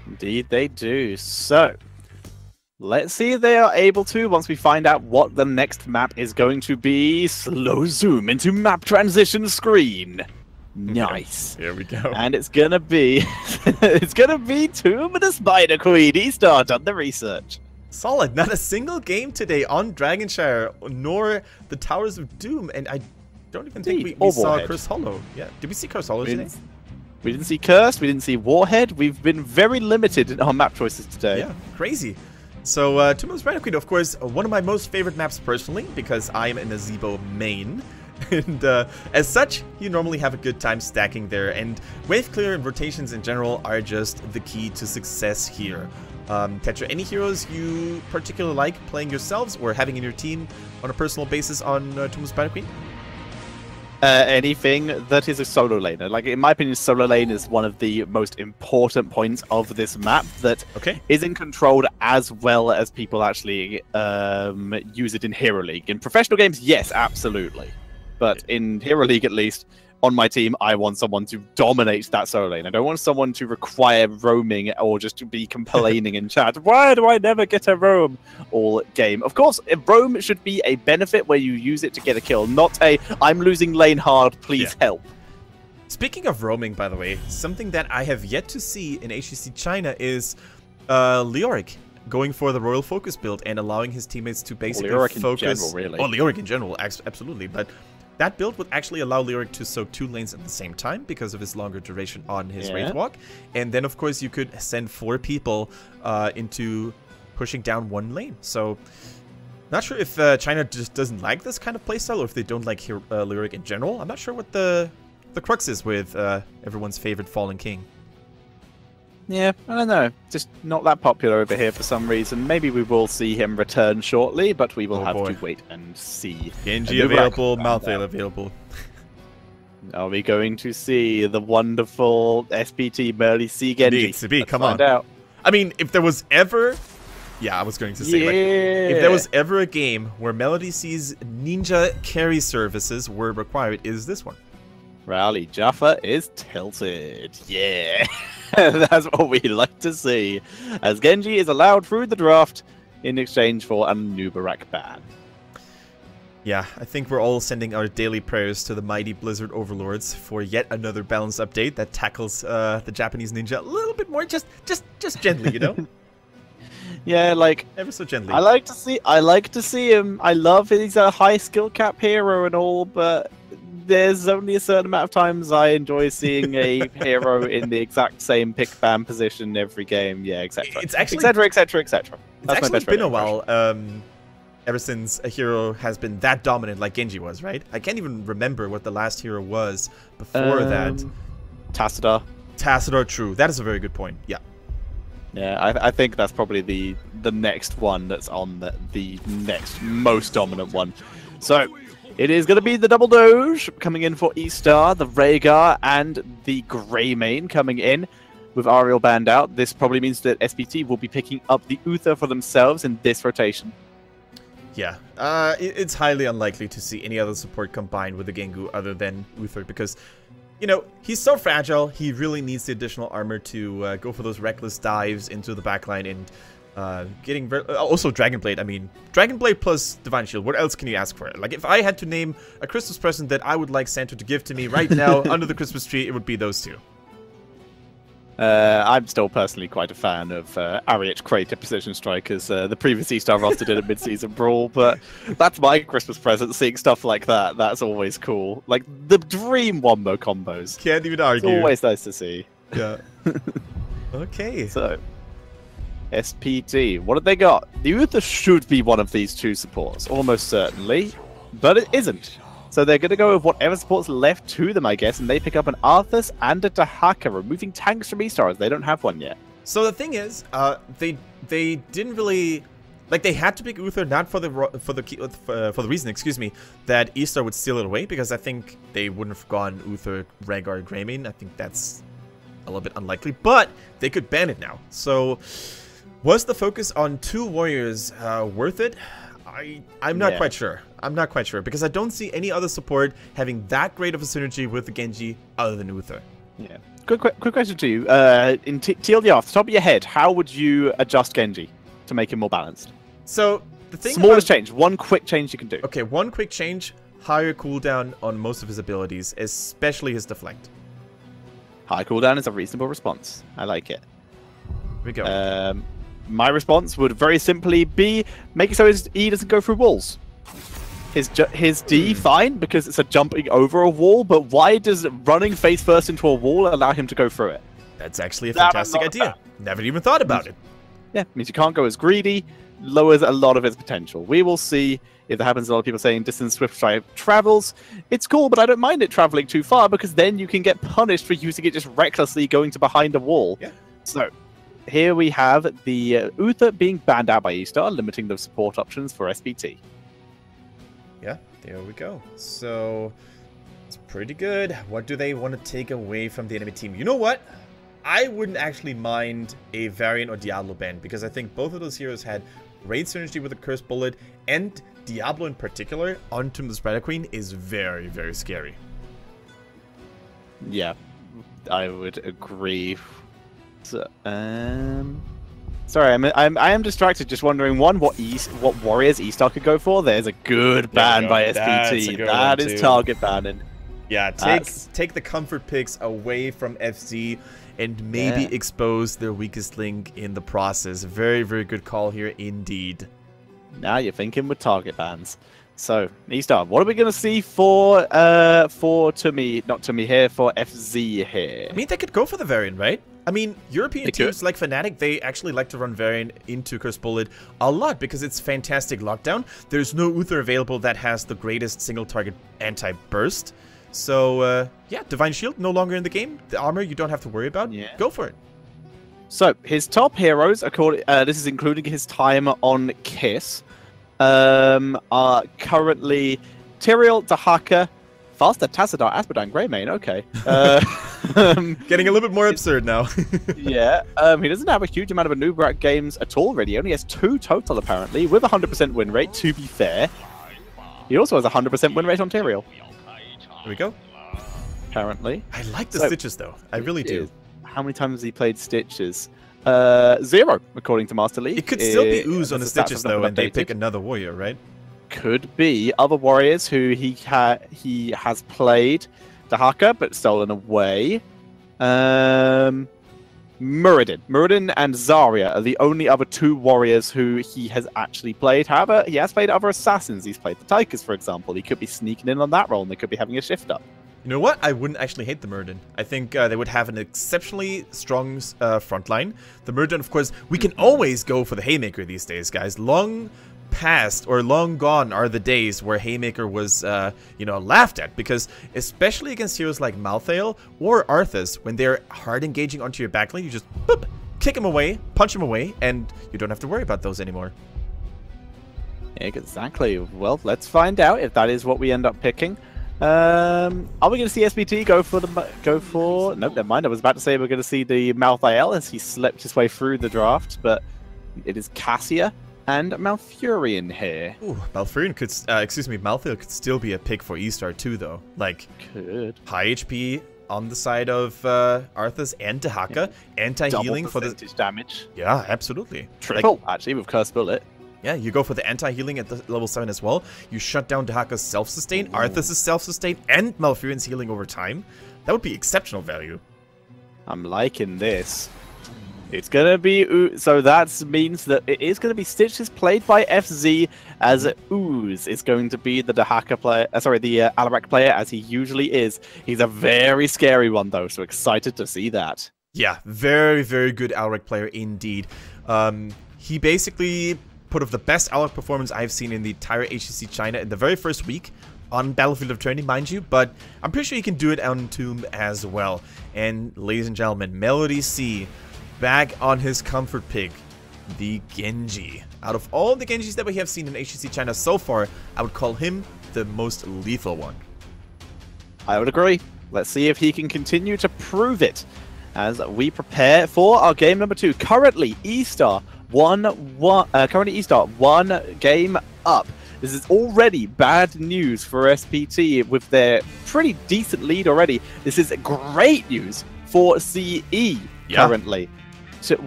Indeed they do. So, let's see if they are able to, once we find out what the next map is going to be. Slow zoom into map transition screen. Nice. Here we go. And it's gonna be it's gonna be Tomb of the Spider Queen. ESTAR done the research. Solid. Not a single game today on Dragonshire, nor the Towers of Doom, and I don't even think we saw Curse Hollow. Yeah, did we see Curse Hollow today? We didn't see Cursed, we didn't see Warhead. We've been very limited in our map choices today. Yeah, crazy. So, Tomb of the Spider Queen, of course, one of my most favorite maps personally, because I am in a Zebo main. And as such, you normally have a good time stacking there, and wave clear and rotations in general are just the key to success here. Tetra, any heroes you particularly like playing yourselves or having in your team on a personal basis on Tomb of the Spider Queen? Anything that is a solo laner. Like, in my opinion, solo lane is one of the most important points of this map that isn't controlled as well as people actually use it in Hero League. In professional games, yes, absolutely. But in Hero League, at least, on my team, I want someone to dominate that solo lane. I don't want someone to require roaming or just to be complaining in chat. Why do I never get a roam all game? Of course, a roam should be a benefit where you use it to get a kill, not a I'm losing lane hard, please help. Speaking of roaming, by the way, something that I have yet to see in HGC China is Leoric going for the Royal Focus build and allowing his teammates to basically focus. In general, really. Oh, Leoric in general, absolutely. But that build would actually allow Leoric to soak 2 lanes at the same time because of his longer duration on his Wraith Walk. And then, of course, you could send 4 people into pushing down 1 lane. So, not sure if China just doesn't like this kind of playstyle or if they don't like Leoric in general. I'm not sure what the crux is with everyone's favorite Fallen King. Yeah, I don't know. Just not that popular over here for some reason. Maybe we will see him return shortly, but we will have to wait and see. Genji available, Malthael available. Are we going to see the wonderful SPT Merly C Genji? Needs to be, come on. I mean, if there was ever... Yeah, I was going to say, like, if there was ever a game where Melody C's ninja carry services were required, is this one. Rowley Jaffa is tilted. Yeah. That's what we like to see, as Genji is allowed through the draft in exchange for a Nubarak ban. Yeah, I think we're all sending our daily prayers to the mighty Blizzard overlords for yet another balance update that tackles the Japanese ninja a little bit more, just gently, you know. Yeah, like ever so gently. I like to see him. I love he's a high skill cap hero and all, but there's only a certain amount of times I enjoy seeing a hero in the exact same pick ban position every game. Yeah, etc. It's actually etc. That's my best been a while. Ever since a hero has been that dominant like Genji was, right? I can't even remember what the last hero was before that. Tassadar. Tassadar, true. That is a very good point. Yeah. Yeah, I think that's probably the next one that's on the next most dominant one. So it is going to be the double Doge coming in for ESTAR, the Rhaegar, and the Greymane coming in with Ariel banned out. This probably means that SPT will be picking up the Uther for themselves in this rotation. Yeah, it's highly unlikely to see any other support combined with the Gengu other than Uther because, you know, he's so fragile. He really needs the additional armor to go for those reckless dives into the backline and getting also Dragonblade. I mean, Dragonblade plus Divine Shield. What else can you ask for? Like, if I had to name a Christmas present that I would like Santa to give to me right now under the Christmas tree, it would be those 2. I'm still personally quite a fan of Ariat Crater Precision Strikers. The previous ESTAR roster did a mid-season brawl, but that's my Christmas present, seeing stuff like that. That's always cool. Like, the dream wombo combos. Can't even argue. It's always nice to see. Yeah. Okay. So, SPT, what have they got? The Uther should be one of these 2 supports, almost certainly, but it isn't. So they're going to go with whatever support's left to them, I guess, and they pick up an Arthas and a Dahaka, removing tanks from ESTAR, as they don't have one yet. So the thing is, they didn't really, like, they had to pick Uther not for the reason, excuse me, that ESTAR would steal it away, because I think they wouldn't have gone Uther, Rhaegar, Greymane. I think that's a little bit unlikely, but they could ban it now. So was the focus on 2 warriors worth it? I'm not quite sure. I'm not quite sure because I don't see any other support having that great of a synergy with the Genji other than Uther. Yeah. quick question to you. In TLDR, off the top of your head, how would you adjust Genji to make him more balanced? So the thing smallest change, one quick change you can do. Okay, one quick change, higher cooldown on most of his abilities, especially his deflect. High cooldown is a reasonable response. I like it. Here we go. My response would very simply be make it so his E doesn't go through walls. His D, fine, because it's a jumping over a wall, but why does running face first into a wall allow him to go through it? That's actually a fantastic idea. Never even thought about it. Yeah, means you can't go as greedy, lowers a lot of its potential. We will see if that happens. A lot of people saying distance swift drive travels. It's cool, but I don't mind it traveling too far because then you can get punished for using it just recklessly going to behind a wall. Yeah. So here we have the Uther being banned out by ESTAR, limiting the support options for SPT. Yeah, there we go. So it's pretty good. What do they want to take away from the enemy team? You know what? I wouldn't actually mind a Varian or Diablo ban because I think both of those heroes had great synergy with the Cursed Bullet, and Diablo in particular on Tomb of the Spider Queen is very, very scary. Yeah, I would agree. So, sorry, I am distracted, just wondering what warriors ESTAR could go for. There's a good ban by SPT. That is target banning. Yeah, take the comfort picks away from FZ and maybe expose their weakest link in the process. Very, very good call here indeed. Now you're thinking with target bans. So, ESTAR, what are we going to see for FZ here? I mean, they could go for the Varian, right? I mean, European teams like Fnatic, they actually like to run Varian into Cursed Bullet a lot because it's fantastic lockdown. There's no Uther available that has the greatest single target anti-burst. So, yeah, Divine Shield no longer in the game. The armor you don't have to worry about. Yeah. Go for it. So, his top heroes, this is including his time on Kiss, are currently Tyrael, Dahaka, Faster, Tassadar, Aspedan, Greymane, okay. Getting a little bit more absurd now. Yeah, he doesn't have a huge amount of Anubrak games at all, really. He only has 2 total, apparently, with a 100% win rate, to be fair. He also has a 100% win rate on Tyrael. There we go. Apparently. I like the Stitches, though. I really do. How many times has he played Stitches? 0, according to Master League. It could still be Ooze on the Stitches, though, and they pick another warrior, right? Could be. Other warriors who he has played. Dahaka, but stolen away. Muradin and Zarya are the only other 2 warriors who he has actually played. However, he has played other assassins. He's played the Tychus, for example. He could be sneaking in on that role, and they could be having a shift up. You know what? I wouldn't actually hate the Muradin. I think they would have an exceptionally strong front line. The Muradin, of course, we can always go for the Haymaker these days, guys. Long past or long gone are the days where Haymaker was, you know, laughed at, because especially against heroes like Malthael or Arthas, when they're hard engaging onto your backlane, you just boop, kick him away, punch him away, and you don't have to worry about those anymore. Exactly. Well, let's find out if that is what we end up picking. Are we going to see SPT go for? Nope, never mind. I was about to say we're going to see the Malthael as he slept his way through the draft, but it is Cassia and Malfurion here. Ooh, Malfurion could, Malthael could still be a pick for ESTAR too, though. Like, high HP on the side of Arthas and Dahaka, anti-healing for the damage. Yeah, absolutely. Triple, actually, with Cursed Bullet. Yeah, you go for the anti-healing at the level 7 as well. You shut down Dahaka's self-sustain, Arthas' self-sustain, and Malfurion's healing over time. That would be exceptional value. I'm liking this. It's going to be... So that means that it is going to be Stitches played by FZ, as Ooze is going to be the Dahaka player... the Alarak player, as he usually is. He's a very scary one, though, so excited to see that. Yeah, very, very good Alarak player indeed. He basically put of the best Alarak performance I've seen in the entire HGC China in the very first week on Battlefield of Eternity, mind you, but I'm pretty sure he can do it on Tomb as well. And ladies and gentlemen, Melody C back on his comfort pick, the Genji. Out of all the Genjis that we have seen in HGC China so far, I would call him the most lethal one. I would agree. Let's see if he can continue to prove it as we prepare for our game number 2. Currently, ESTAR one game up. This is already bad news for SPT with their pretty decent lead already. This is great news for CE currently,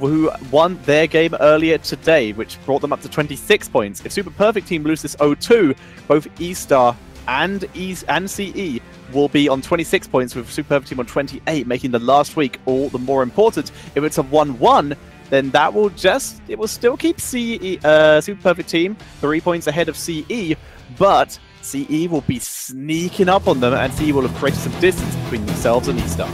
who won their game earlier today, which brought them up to 26 points. If Super Perfect Team lose this 0-2, both ESTAR and CE will be on 26 points, with Super Perfect Team on 28, making the last week all the more important. If it's a 1-1, then that will it will still keep Super Perfect Team 3 points ahead of CE, but CE will be sneaking up on them, and CE will have created some distance between themselves and ESTAR.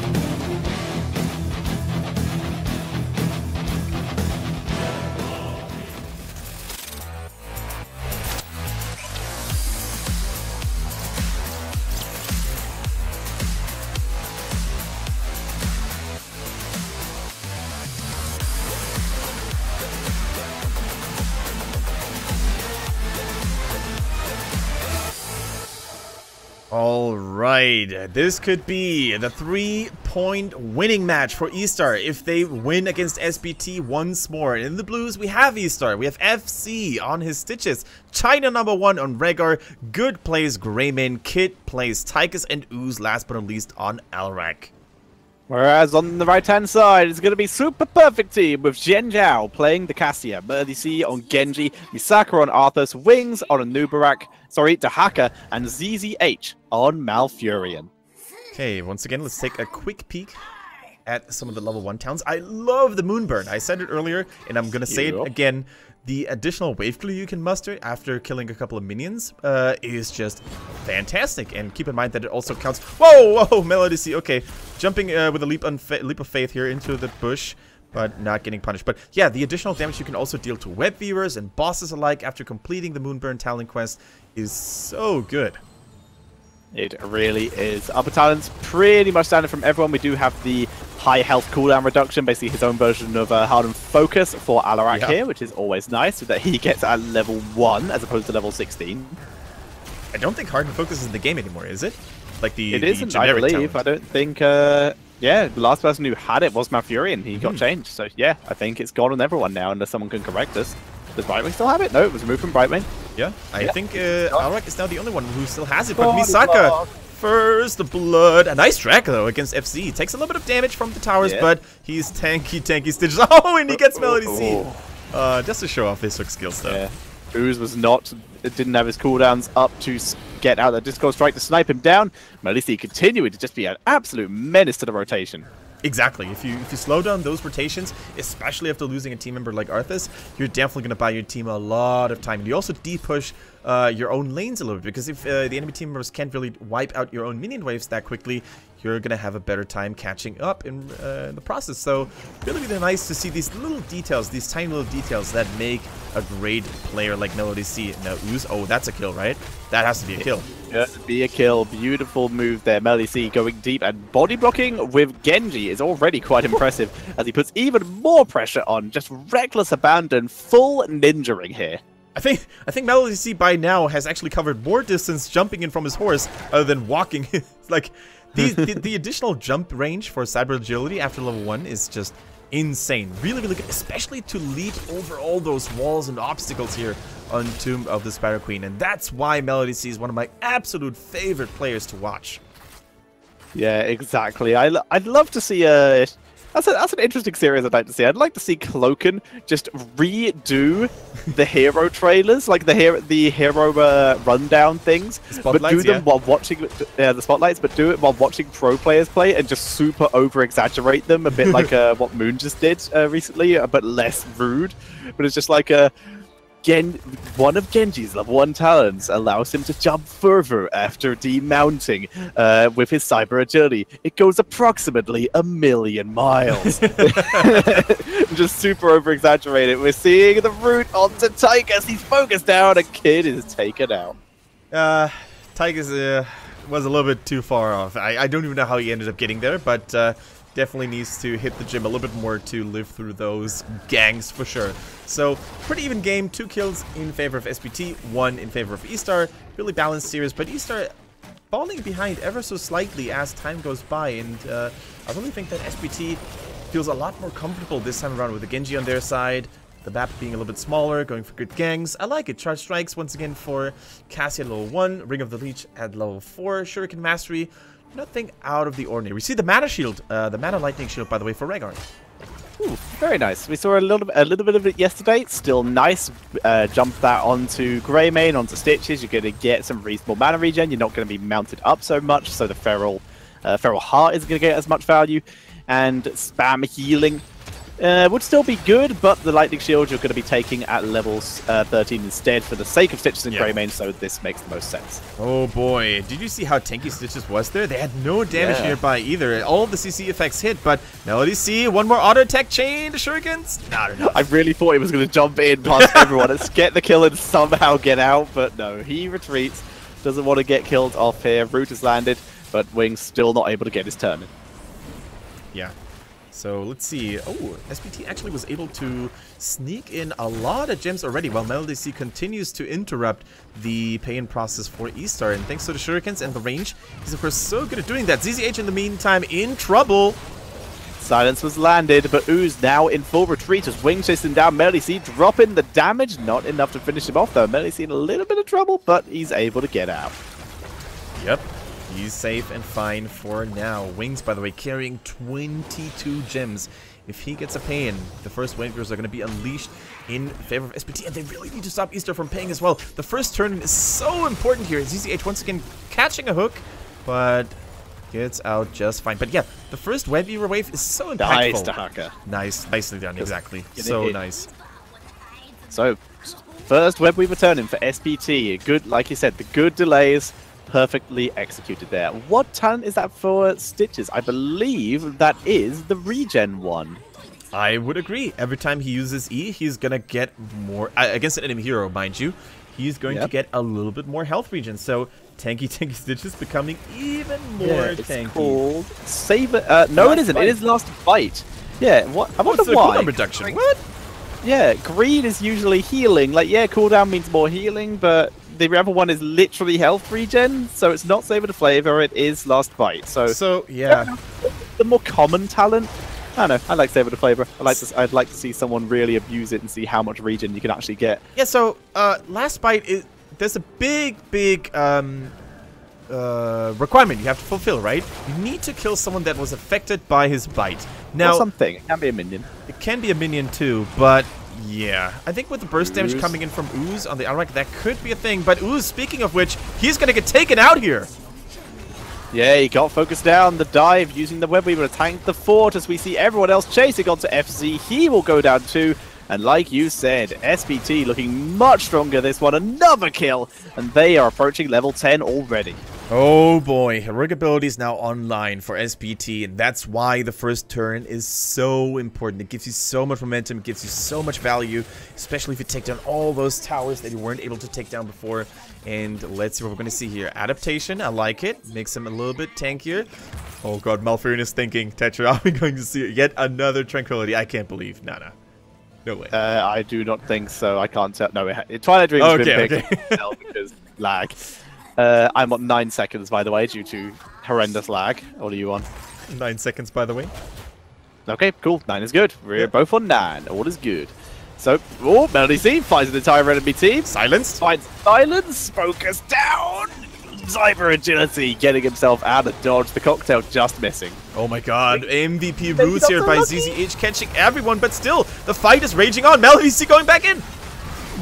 Alright, this could be the 3-point winning match for ESTAR if they win against SPT once more. In the blues, we have ESTAR, we have FC on his stitches, China #1 on Rhaegar, Good plays Greymane, Kid plays Tychus, and Ooze last but not least on Alrak. Whereas on the right-hand side, it's going to be Super Perfect Team with Zhen Zhao playing the Cassia, Mercy on Genji, Misaka on Arthas, Wings on Anubarak, Dahaka, and ZZH on Malfurion. Okay, once again, let's take a quick peek at some of the level 1 towns. I love the Moonburn. I said it earlier, and I'm going to say it again. The additional wave glue you can muster after killing a couple of minions is just fantastic. And keep in mind that it also counts. Whoa, whoa, Melody C. Okay, jumping with a leap of faith here into the bush, but not getting punished. But yeah, the additional damage you can also deal to web viewers and bosses alike after completing the Moonburn talent quest is so good. It really is. Upper talents pretty much standard from everyone. We do have the high health cooldown reduction, basically his own version of Hardened Focus for Alarak here, which is always nice, so that he gets at level 1 as opposed to level 16. I don't think Hardened Focus is in the game anymore, is it? Like the It isn't, I believe. I don't think... yeah, the last person who had it was Malfurion. He got changed. So yeah, I think it's gone on everyone now, unless someone can correct us. Does Brightwing still have it? No, it was removed from Brightwing. Yeah, I think Alrak is now the only one who still has it, but Misaka, first blood. A nice track, though, against FC. He takes a little bit of damage from the towers, but he's tanky stitches. Oh, and he gets Melody C. Just to show off his hook skills, though. Yeah. Ooze was didn't have his cooldowns up to get out the Discord Strike to snipe him down. Melody C continuing to just be an absolute menace to the rotation. Exactly. If you slow down those rotations, especially after losing a team member like Arthas, you're definitely going to buy your team a lot of time. And you also de-push your own lanes a little bit, because if the enemy team members can't really wipe out your own minion waves that quickly, you're going to have a better time catching up in the process. So really, really nice to see these little details, these tiny little details that make a great player like Melody C. Now, Ooze, oh, that's a kill, right? That has to be a kill. Be a kill. Beautiful move there. Melody C going deep, and body blocking with Genji is already quite impressive as he puts even more pressure on. Just reckless abandon, full ninja-ing here. I think Melody C by now has actually covered more distance jumping in from his horse other than walking. Like the additional jump range for Cyber Agility after level 1 is just insane. Really, really good, especially to leap over all those walls and obstacles here on Tomb of the Spider Queen. And that's why Melody C is one of my absolute favorite players to watch. Yeah, exactly. I'd love to see that's an interesting series I'd like to see. I'd like to see Cloaken just redo the hero trailers, like the hero rundown things, but do them while watching the spotlights, but do it while watching pro players play and just super over exaggerate them a bit like what Moon just did recently, but less rude. But it's just like one of Genji's level 1 talents allows him to jump further after demounting with his cyber agility. It goes approximately 1,000,000 miles. Just super over exaggerated. We're seeing the route onto Tychus. He's focused down, and Kid is taken out. Tychus was a little bit too far off. I don't even know how he ended up getting there, but definitely needs to hit the gym a little bit more to live through those gangs for sure. So pretty even game, 2 kills in favor of SPT, 1 in favor of ESTAR. Really balanced series, but ESTAR falling behind ever so slightly as time goes by, and I really think that SPT feels a lot more comfortable this time around with the Genji on their side, the map being a little bit smaller, going for good gangs. I like it. Charge Strikes once again for Cassie at level 1, Ring of the Leech at level 4, Shuriken Mastery nothing out of the ordinary. We see the mana shield, the mana lightning shield, by the way, for Rhaegar. Ooh, very nice. We saw a little bit of it yesterday. Still nice. Jump that onto Greymane, onto Stitches. You're going to get some reasonable mana regen. You're not going to be mounted up so much, so the Feral Heart isn't going to get as much value. And spam healing would still be good, but the Lightning Shield you're going to be taking at levels 13 instead for the sake of Stitches and Greymane, so this makes the most sense. Oh boy, did you see how tanky Stitches was there? They had no damage nearby either. All of the CC effects hit, but Melody C, one more auto attack chain to Shurikens. Not enough. I really thought he was going to jump in past everyone and get the kill and somehow get out, but no, he retreats. Doesn't want to get killed off here. Root has landed, but Wings still not able to get his turn in. Yeah. So let's see. Oh, SPT actually was able to sneak in a lot of gems already, while Melody C continues to interrupt the pay-in process for ESTAR. And thanks to the Shurikens and the range, he's of course so good at doing that. ZZH in the meantime in trouble. Silence was landed, but Ooze now in full retreat as Wing chasing down Melody C, dropping the damage. Not enough to finish him off though. Melody C in a little bit of trouble, but he's able to get out. Yep. He's safe and fine for now. Wings, by the way, carrying 22 gems. If he gets a pay-in, the first waivers are going to be unleashed in favor of SPT, and they really need to stop ESTAR from paying as well. The first turn is so important here. ZZH once again catching a hook, but gets out just fine. But yeah, the first wave is so impactful. Nice, Dahaka. Nice, nicely done, exactly. So nice. So, first web weaver turn in for SPT. Good, like you said, the good delays. Perfectly executed there. What talent is that for Stitches? I believe that is the regen one. I would agree. Every time he uses E, he's going to get more... against an enemy hero, mind you. He's going to get a little bit more health regen. So, tanky Stitches becoming even more tanky. It's called Saber... no, it isn't. It is Last Bite. Yeah, what? I wonder why. Cooldown reduction. What? Yeah, green is usually healing. Like, yeah, cooldown means more healing, but... The other one is literally health regen, so it's not Saber to Flavor, it is Last Bite. So yeah. The more common talent, I don't know, I like Saber to Flavor. I'd like to see someone really abuse it and see how much regen you can actually get. Yeah, so Last Bite, there's a big requirement you have to fulfill, right? You need to kill someone that was affected by his bite. Now, or something. It can be a minion. It can be a minion too, but... yeah, I think with the burst damage coming in from Ooze on the Alric, that could be a thing. But Ooze, speaking of which, he's going to get taken out here. Yeah, he got focused down. The dive using the web weaver to tank the fort as we see everyone else chasing onto FZ. He will go down too. And like you said, SPT looking much stronger this one. Another kill. And they are approaching level 10 already. Oh boy, heroic abilities now online for SPT, and that's why the first turn is so important. It gives you so much momentum, it gives you so much value, especially if you take down all those towers that you weren't able to take down before. And let's see what we're going to see here. Adaptation, I like it. Makes him a little bit tankier. Oh god, Malfurion is thinking, Tetra, are we going to see yet another Tranquility? I can't believe. No way. I do not think so. I can't tell. No, Twilight Dream has been picked because lag. I'm on 9 seconds, by the way, due to horrendous lag. What are you on? 9 seconds, by the way. Okay, cool. 9 is good. We're both on 9. All is good. So, Melody C finds an entire enemy team. Silence. Finds silence. Focus down. Cyber agility, getting himself out of dodge. The cocktail just missing. Oh my god. MVP Ruse here by ZZH catching everyone, but still, the fight is raging on. Melody C going back in.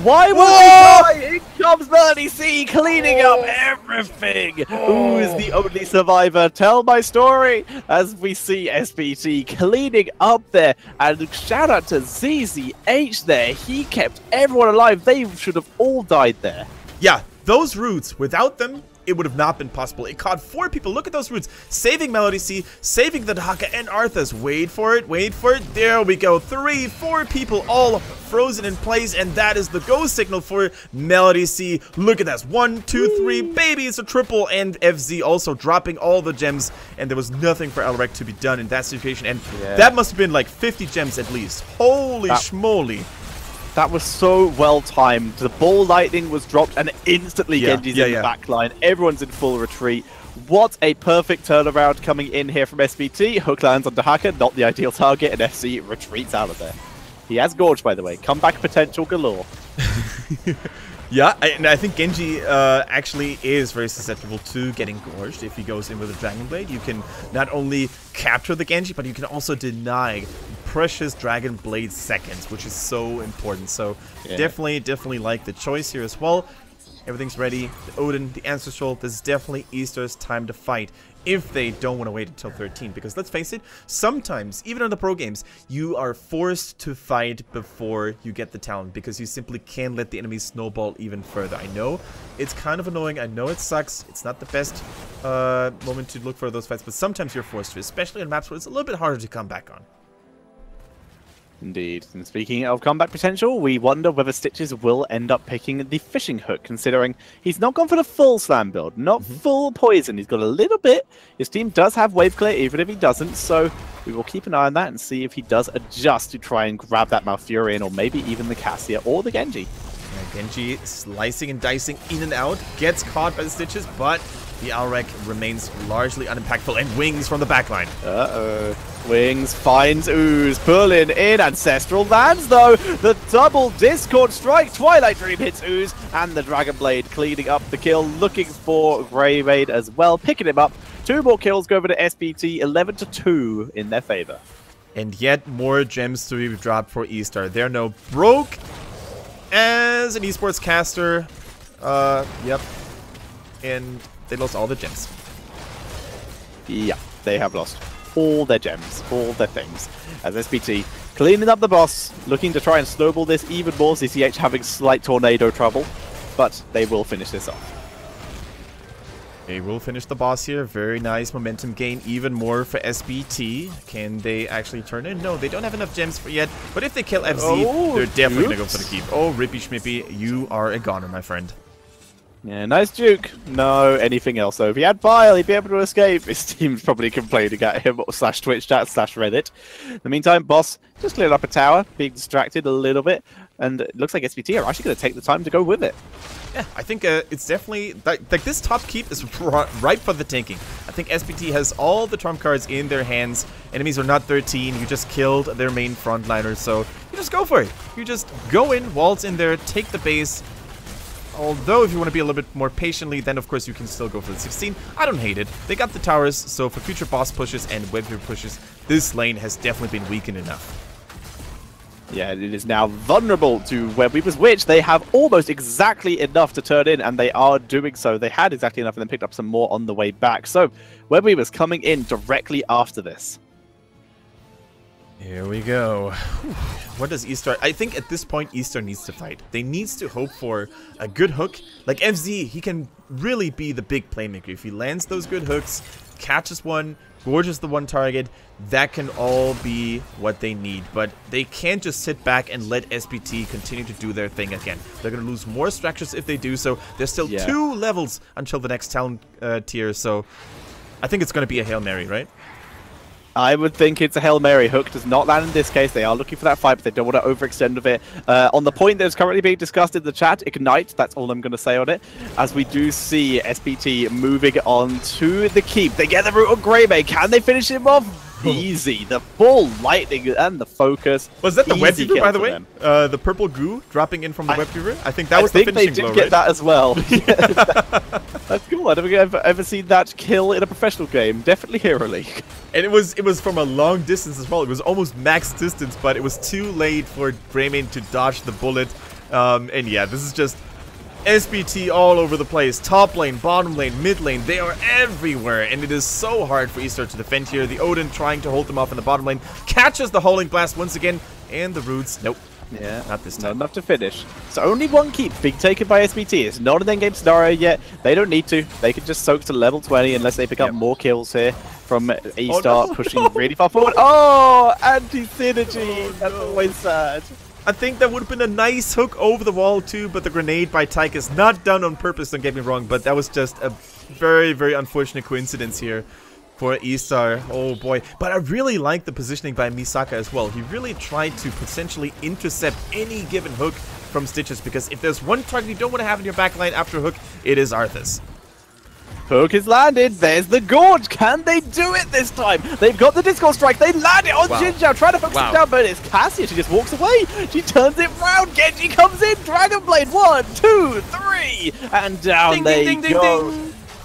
Why would he die? In comes Melody C, cleaning up everything. Who is the only survivor? Tell my story. As we see SPT cleaning up there. And shout out to ZZH there. He kept everyone alive. They should have all died there. Yeah, those roots, without them, it would have not been possible. It caught 4 people. Look at those roots. Saving Melody C, saving the Dahaka and Arthas. Wait for it, wait for it. There we go. 3, 4 people all frozen in place, and that is the go signal for Melody C. Look at that. 1, 2, 3. Baby, it's a triple, and FZ also dropping all the gems, and there was nothing for Alrek to be done in that situation, and that must have been like 50 gems at least. Holy schmoly. That was so well timed. The ball lightning was dropped and instantly Genji's in the back line. Everyone's in full retreat. What a perfect turnaround coming in here from SPT. Hook lands on Dahaka, not the ideal target, and FC retreats out of there. He has Gorge, by the way. Comeback potential galore. Yeah, and I think Genji actually is very susceptible to getting gorged. If he goes in with a Dragon Blade, you can not only capture the Genji, but you can also deny precious Dragon Blade seconds, which is so important. So definitely like the choice here as well. Everything's ready. The Odin, the Ancestral, this is definitely ESTAR's time to fight if they don't want to wait until 13. Because let's face it, sometimes, even in the pro games, you are forced to fight before you get the talent because you simply can't let the enemy snowball even further. I know it's kind of annoying. I know it sucks. It's not the best moment to look for those fights, but sometimes you're forced to, especially on maps where it's a little bit harder to come back on. Indeed. And speaking of comeback potential, we wonder whether Stitches will end up picking the fishing hook, considering he's not gone for the full slam build, not full poison. He's got a little bit. His team does have wave clear, even if he doesn't, so we will keep an eye on that and see if he does adjust to try and grab that Malfurion, or maybe even the Cassia or the Genji. Genji slicing and dicing in and out, gets caught by the Stitches, but the Alrek remains largely unimpactful, and Wings from the backline. Wings finds Ooze, pulling in. Ancestral lands, though. The double Discord strike. Twilight Dream hits Ooze, and the Dragon Blade cleaning up the kill, looking for Grey Maid as well, picking him up. 2 more kills go over to SPT, 11-2 in their favor. And yet more gems to be dropped for ESTAR. They're now broke as an esports caster. Yep. And they lost all the gems. Yeah, they have lost all their gems, all their things. As SPT cleaning up the boss, looking to try and snowball this even more. CCH having slight tornado trouble, but they will finish this off. They will finish the boss here. Very nice momentum gain, even more for SPT. Can they actually turn in? No, they don't have enough gems for yet. But if they kill FZ, they're definitely going to go for the keep. Oh, Rippy Schmippy, you are a goner, my friend. Yeah, nice juke. No, anything else though. If he had Bile, he'd be able to escape. His team's probably complaining at him, slash Twitch chat, slash Reddit. In the meantime, boss just cleared up a tower, being distracted a little bit, and it looks like SPT are actually going to take the time to go with it. Yeah, I think it's definitely, like this top keep is ripe for the taking. I think SPT has all the trump cards in their hands. Enemies are not 13. You just killed their main frontliner, so you just go for it. You just go in, waltz in there, take the base. Although, if you want to be a little bit more patiently, then of course you can still go for the 16. I don't hate it. They got the towers, so for future boss pushes and webweaver pushes, this lane has definitely been weakened enough. Yeah, it is now vulnerable to webweavers, which they have almost exactly enough to turn in, and they are doing so. They had exactly enough and then picked up some more on the way back. So, webweavers coming in directly after this. Here we go. What does ESTAR... I think at this point, ESTAR needs to fight. They needs to hope for a good hook. Like FZ, he can really be the big playmaker. If he lands those good hooks, catches one, gorges the one target, that can all be what they need. But they can't just sit back and let SPT continue to do their thing again. They're going to lose more structures if they do so. There's still 2 levels until the next talent tier, so I think it's going to be a Hail Mary, right? I would think it's a Hail Mary. Hook does not land in this case. They are looking for that fight, but they don't want to overextend with it. On the point that is currently being discussed in the chat, Ignite, that's all I'm going to say on it, as we do see SPT moving on to the keep. They get the root of Grey Maid. Can they finish him off? Easy. The full lightning and the focus. Was that the webweaver, by the way? The purple goo dropping in from the webweaver? I think that was the finishing blow, right? I think they did get that as well. That's cool. I don't think I've ever seen that kill in a professional game. Definitely Hero League. And it was from a long distance as well. It was almost max distance, but it was too late for Grey Maid to dodge the bullet. And yeah, this is just SPT all over the place. Top lane, bottom lane, mid lane, they are everywhere. And it is so hard for ESTAR to defend here. The Odin trying to hold them off in the bottom lane. Catches the Howling Blast once again. And the Roots, nope. Yeah, not this time. Not enough to finish. So only one keep being taken by SPT. It's not an endgame scenario yet. They don't need to. They can just soak to level 20 unless they pick up more kills here from ESTAR pushing really far forward. Oh, anti-synergy. That's always sad. I think that would have been a nice hook over the wall too, but the grenade by Tyke is not done on purpose, don't get me wrong, but that was just a very, very unfortunate coincidence here for ESTAR. Oh boy. But I really like the positioning by Misaka as well. He really tried to potentially intercept any given hook from Stitches, because if there's one target you don't want to have in your backline after a hook, it is Arthas. Hook is landed. There's the Gorge. Can they do it this time? They've got the Discord Strike. They land it on Jinzhao, trying to focus him down, but it's Cassia. She just walks away. She turns it round. Genji comes in. Dragon Blade. 1, 2, 3. And down they go.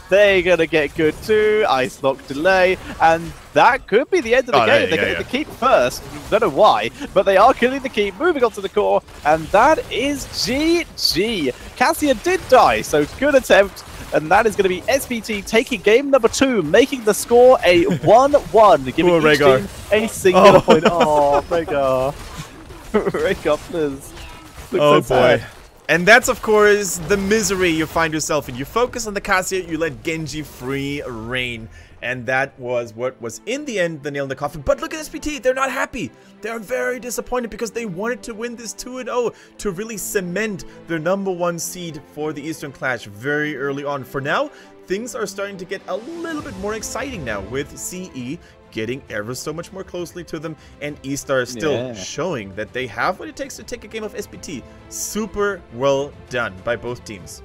They're going to get good too. Ice Lock delay. And that could be the end of the game. They're getting the keep first. Don't know why, but they are killing the keep, moving on to the core. And that is GG. Cassia did die, so good attempt. And that is going to be SPT taking game number 2, making the score a 1-1, giving each team a singular point. Oh, Rhaegar. Rhaegar, please. Oh, so boy. And that's, of course, the misery you find yourself in. You focus on the Cassia, you let Genji free reign. And that was what was, in the end, the nail in the coffin. But look at SPT, they're not happy. They're very disappointed because they wanted to win this 2-0 to really cement their #1 seed for the Eastern Clash very early on. For now, things are starting to get a little bit more exciting now with CE getting ever so much more closely to them, and ESTAR still showing that they have what it takes to take a game of SPT. Super well done by both teams.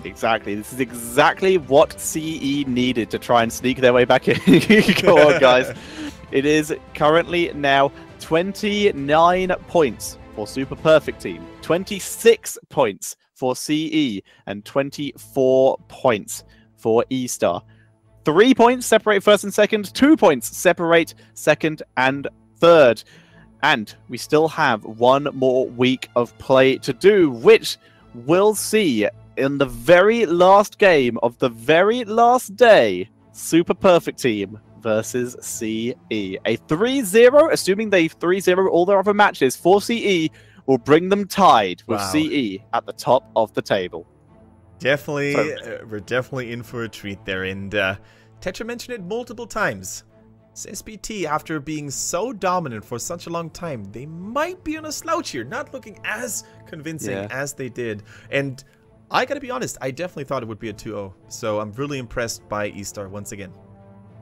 Exactly. This is exactly what CE needed to try and sneak their way back in. Go on, guys. It is currently now 29 points for Super Perfect Team, 26 points for CE, and 24 points for ESTAR. 3 points separate first and second, 2 points separate second and third. And we still have one more week of play to do, which we'll see in the very last game of the very last day. Super Perfect Team versus CE. A 3-0, assuming they 3-0 all their other matches for CE, will bring them tied with CE at the top of the table. Definitely, we're definitely in for a treat there. And Tetra mentioned it multiple times. SPT, after being so dominant for such a long time, they might be on a slouch here, not looking as convincing as they did. And I gotta be honest, I definitely thought it would be a 2-0. So I'm really impressed by ESTAR once again.